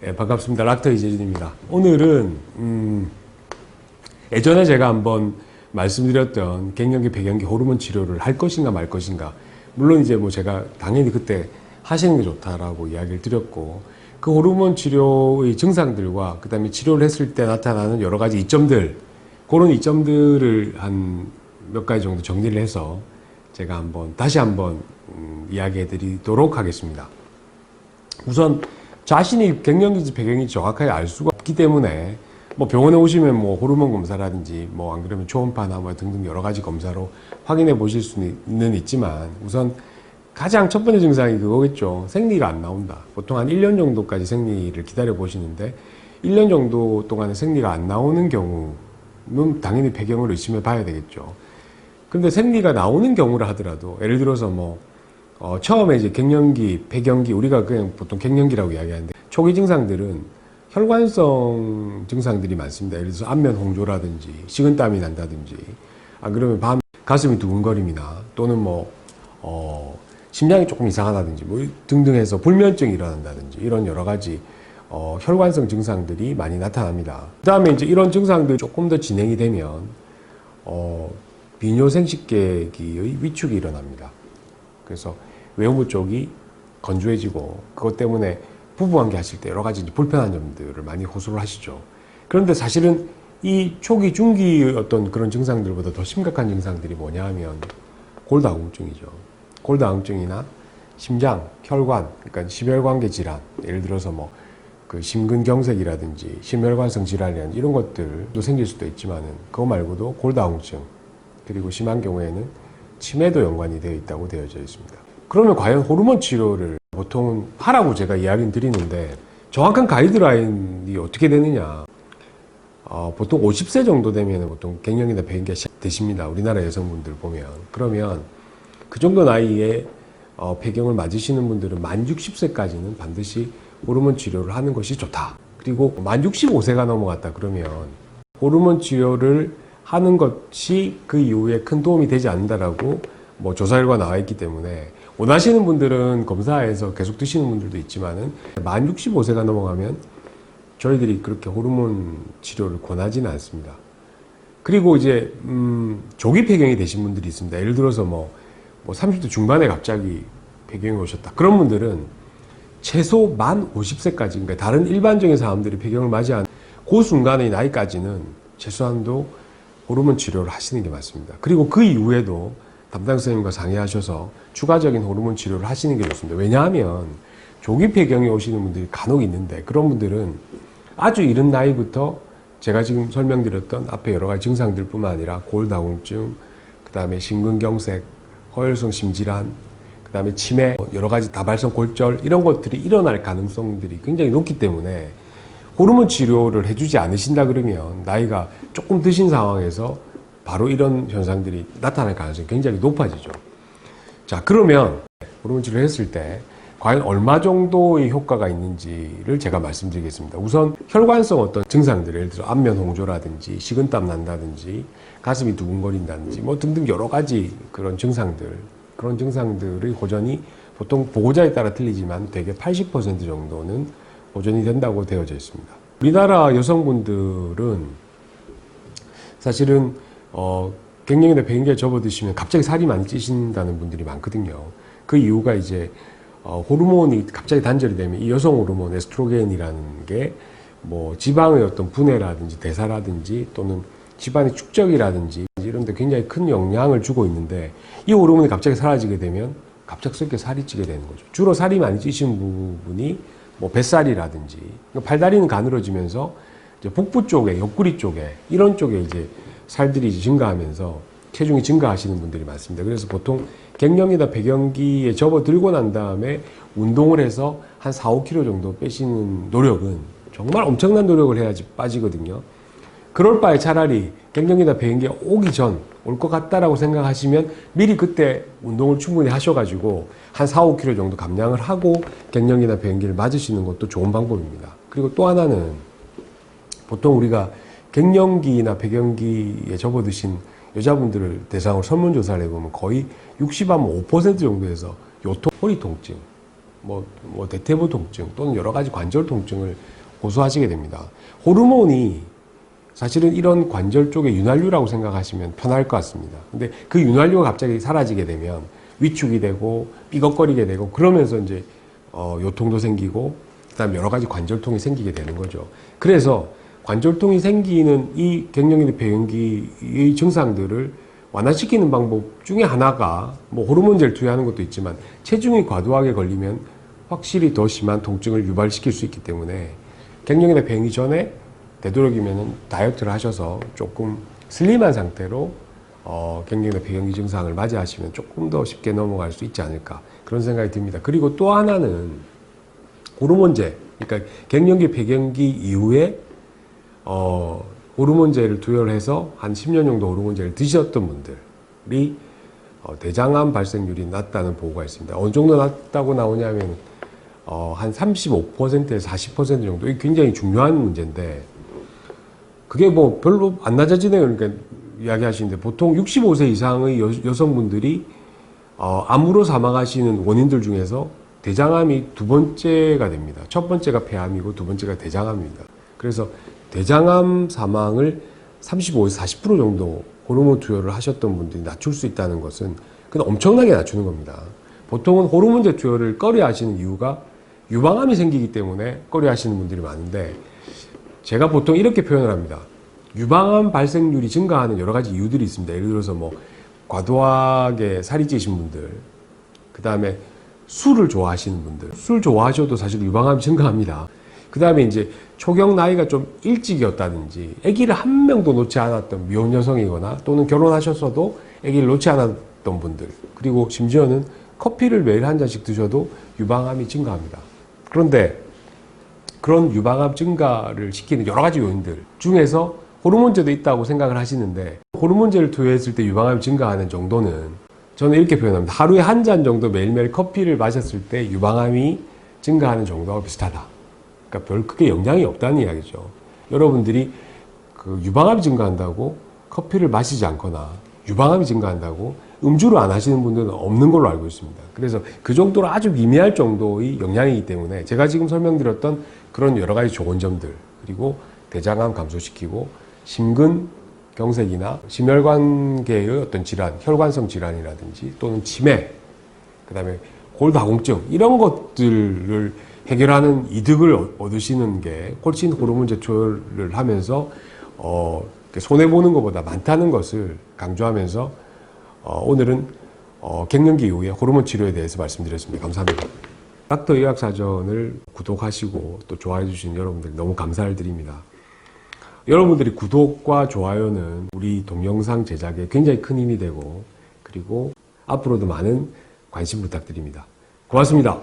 예, 반갑습니다. 닥터 이재진입니다. 오늘은 예전에 제가 한번 말씀드렸던 갱년기, 배경기 호르몬 치료를 할 것인가 말 것인가, 물론 이제 뭐 제가 당연히 그때 하시는 게 좋다라고 이야기를 드렸고, 그 호르몬 치료의 증상들과 그 다음에 치료를 했을 때 나타나는 여러 가지 이점들, 그런 이점들을 한 몇 가지 정도 정리를 해서 제가 다시 한번 이야기해 드리도록 하겠습니다. 우선 자신이 갱년기인지 배경인지 정확하게 알 수가 없기 때문에 뭐 병원에 오시면 뭐 호르몬 검사라든지 뭐 안 그러면 초음파나 뭐 등등 여러 가지 검사로 확인해 보실 수는 있지만, 우선 가장 첫 번째 증상이 그거겠죠. 생리가 안 나온다. 보통 한 1년 정도까지 생리를 기다려 보시는데 1년 정도 동안에 생리가 안 나오는 경우는 당연히 배경을 의심해 봐야 되겠죠. 근데 생리가 나오는 경우라 하더라도, 예를 들어서 처음에 이제 갱년기, 배경기, 우리가 그냥 보통 갱년기라고 이야기하는데, 초기 증상들은 혈관성 증상들이 많습니다. 예를 들어서 안면 홍조라든지, 식은땀이 난다든지, 안 그러면 밤 가슴이 두근거림이나, 또는 심장이 조금 이상하다든지, 등등 해서 불면증이 일어난다든지, 이런 여러 가지, 혈관성 증상들이 많이 나타납니다. 그 다음에 이제 이런 증상들이 조금 더 진행이 되면, 비뇨생식계기의 위축이 일어납니다. 그래서 외후부 쪽이 건조해지고, 그것 때문에 부부관계 하실 때 여러 가지 불편한 점들을 많이 호소를 하시죠. 그런데 사실은 이 초기, 중기의 어떤 그런 증상들보다 더 심각한 증상들이 뭐냐 하면 골다공증이죠. 골다공증이나 심장, 혈관, 그러니까 심혈관계 질환, 예를 들어서 그 심근경색이라든지 심혈관성 질환이라든지 이런 것들도 생길 수도 있지만은, 그거 말고도 골다공증, 그리고 심한 경우에는 치매도 연관이 되어 있다고 되어져 있습니다. 그러면 과연 호르몬 치료를 보통은 하라고 제가 이야기는 드리는데, 정확한 가이드라인이 어떻게 되느냐. 보통 50세 정도 되면 보통 갱년기나 배경기가 시작되십니다. 우리나라 여성분들 보면. 그러면 그 정도 나이에 폐경을 맞으시는 분들은 만 60세까지는 반드시 호르몬 치료를 하는 것이 좋다. 그리고 만 65세가 넘어갔다 그러면 호르몬 치료를 하는 것이 그 이후에 큰 도움이 되지 않는다라고 조사 결과 나와 있기 때문에, 원하시는 분들은 검사해서 계속 드시는 분들도 있지만은, 만 65세가 넘어가면 저희들이 그렇게 호르몬 치료를 권하지는 않습니다. 그리고 이제 조기 폐경이 되신 분들이 있습니다. 예를 들어서 30대 중반에 갑자기 폐경이 오셨다. 그런 분들은 최소 만 50세까지, 그러니까 다른 일반적인 사람들이 폐경을 맞이한 그 순간의 나이까지는 최소한도 호르몬 치료를 하시는 게 맞습니다. 그리고 그 이후에도 담당 선생님과 상의하셔서 추가적인 호르몬 치료를 하시는 게 좋습니다. 왜냐하면 조기 폐경이 오시는 분들이 간혹 있는데, 그런 분들은 아주 이른 나이부터 제가 지금 설명드렸던 앞에 여러 가지 증상들 뿐만 아니라 골다공증, 그 다음에 심근경색, 허혈성 심질환, 그 다음에 치매, 여러 가지 다발성 골절, 이런 것들이 일어날 가능성들이 굉장히 높기 때문에 호르몬 치료를 해주지 않으신다 그러면 나이가 조금 드신 상황에서 바로 이런 현상들이 나타날 가능성이 굉장히 높아지죠. 자, 그러면 호르몬 치료를 했을 때 과연 얼마 정도의 효과가 있는지를 제가 말씀드리겠습니다. 우선 혈관성 어떤 증상들, 예를 들어 안면 홍조라든지 식은땀 난다든지 가슴이 두근거린다든지 등등 여러 가지 그런 증상들의 호전이 보통 보고자에 따라 틀리지만 대개 80% 정도는 보존이 된다고 되어져 있습니다. 우리나라 여성분들은 사실은 갱년기나 배경기에 접어드시면 갑자기 살이 많이 찌신다는 분들이 많거든요. 그 이유가 이제 호르몬이 갑자기 단절이 되면 이 여성 호르몬 에스트로겐이라는 게 지방의 어떤 분해라든지 대사라든지 또는 집안의 축적이라든지 이런 데 굉장히 큰 영향을 주고 있는데, 이 호르몬이 갑자기 사라지게 되면 갑작스럽게 살이 찌게 되는 거죠. 주로 살이 많이 찌신 부분이 뱃살이라든지, 팔다리는 가늘어지면서 이제 복부 쪽에, 옆구리 쪽에, 이런 쪽에 이제 살들이 이제 증가하면서 체중이 증가하시는 분들이 많습니다. 그래서 보통 갱년기나 배경기에 접어들고 난 다음에 운동을 해서 한 4, 5kg 정도 빼시는 노력은 정말 엄청난 노력을 해야지 빠지거든요. 그럴 바에 차라리 갱년기나 배경기가 오기 전 올 것 같다라고 생각하시면 미리 그때 운동을 충분히 하셔가지고 한 4, 5kg 정도 감량을 하고 갱년기나 배경기를 맞으시는 것도 좋은 방법입니다. 그리고 또 하나는, 보통 우리가 갱년기나 배경기에 접어드신 여자분들을 대상으로 설문조사를 해보면 거의 60~5% 정도에서 요통, 허리 통증, 대퇴부 통증 또는 여러 가지 관절 통증을 호소하시게 됩니다. 호르몬이 사실은 이런 관절 쪽의 윤활유라고 생각하시면 편할 것 같습니다. 근데 그 윤활유가 갑자기 사라지게 되면 위축이 되고 삐걱거리게 되고 그러면서 이제 요통도 생기고 그다음 여러 가지 관절통이 생기게 되는 거죠. 그래서 관절통이 생기는 이 갱년기 폐경기의 증상들을 완화시키는 방법 중에 하나가 뭐 호르몬제를 투여하는 것도 있지만 체중이 과도하게 걸리면 확실히 더 심한 통증을 유발시킬 수 있기 때문에 갱년기 폐경기 전에 되도록이면 다이어트를 하셔서 조금 슬림한 상태로 갱년기 폐경기 증상을 맞이하시면 조금 더 쉽게 넘어갈 수 있지 않을까 그런 생각이 듭니다. 그리고 또 하나는 호르몬제, 그러니까 갱년기 폐경기 이후에 호르몬제를 투여를 해서 한 10년 정도 호르몬제를 드셨던 분들이 대장암 발생률이 낮다는 보고가 있습니다. 어느 정도 낮다고 나오냐면 한 35%에서 40% 정도, 이게 굉장히 중요한 문제인데 그게 뭐 별로 안 낮아지네요. 그러니까 이야기하시는데 보통 65세 이상의 여성분들이 암으로 사망하시는 원인들 중에서 대장암이 두 번째가 됩니다. 첫 번째가 폐암이고 두 번째가 대장암입니다. 그래서 대장암 사망을 35에서 40% 정도 호르몬 투여를 하셨던 분들이 낮출 수 있다는 것은 그건 엄청나게 낮추는 겁니다. 보통은 호르몬제 투여를 꺼려 하시는 이유가 유방암이 생기기 때문에 꺼려 하시는 분들이 많은데 제가 보통 이렇게 표현을 합니다. 유방암 발생률이 증가하는 여러 가지 이유들이 있습니다. 예를 들어서 뭐 과도하게 살이 찌신 분들, 그 다음에 술을 좋아하시는 분들, 술 좋아하셔도 사실 유방암이 증가합니다. 그 다음에 이제 초경 나이가 좀 일찍이었다든지 아기를 한 명도 놓지 않았던 미혼 여성이거나 또는 결혼하셨어도 아기를 놓지 않았던 분들, 그리고 심지어는 커피를 매일 한 잔씩 드셔도 유방암이 증가합니다. 그런데 그런 유방암 증가를 시키는 여러 가지 요인들 중에서 호르몬제도 있다고 생각을 하시는데 호르몬제를 투여했을 때 유방암이 증가하는 정도는 저는 이렇게 표현합니다. 하루에 한 잔 정도 매일매일 커피를 마셨을 때 유방암이 증가하는 정도와 비슷하다. 그러니까 별 크게 영향이 없다는 이야기죠. 여러분들이 그 유방암이 증가한다고 커피를 마시지 않거나 유방암이 증가한다고 음주를 안 하시는 분들은 없는 걸로 알고 있습니다. 그래서 그 정도로 아주 미미할 정도의 영향이기 때문에 제가 지금 설명드렸던 그런 여러 가지 좋은 점들, 그리고 대장암 감소시키고 심근경색이나 심혈관계의 어떤 질환, 혈관성 질환이라든지 또는 치매, 그 다음에 골다공증 이런 것들을 해결하는 이득을 얻으시는 게 훨씬 호르몬제 투여를 하면서 손해보는 것보다 많다는 것을 강조하면서 오늘은 갱년기 이후에 호르몬 치료에 대해서 말씀드렸습니다. 감사합니다. 닥터 의학사전을 구독하시고 또 좋아해 주신 여러분들 너무 감사를 드립니다. 여러분들이 구독과 좋아요는 우리 동영상 제작에 굉장히 큰 힘이 되고 그리고 앞으로도 많은 관심 부탁드립니다. 고맙습니다.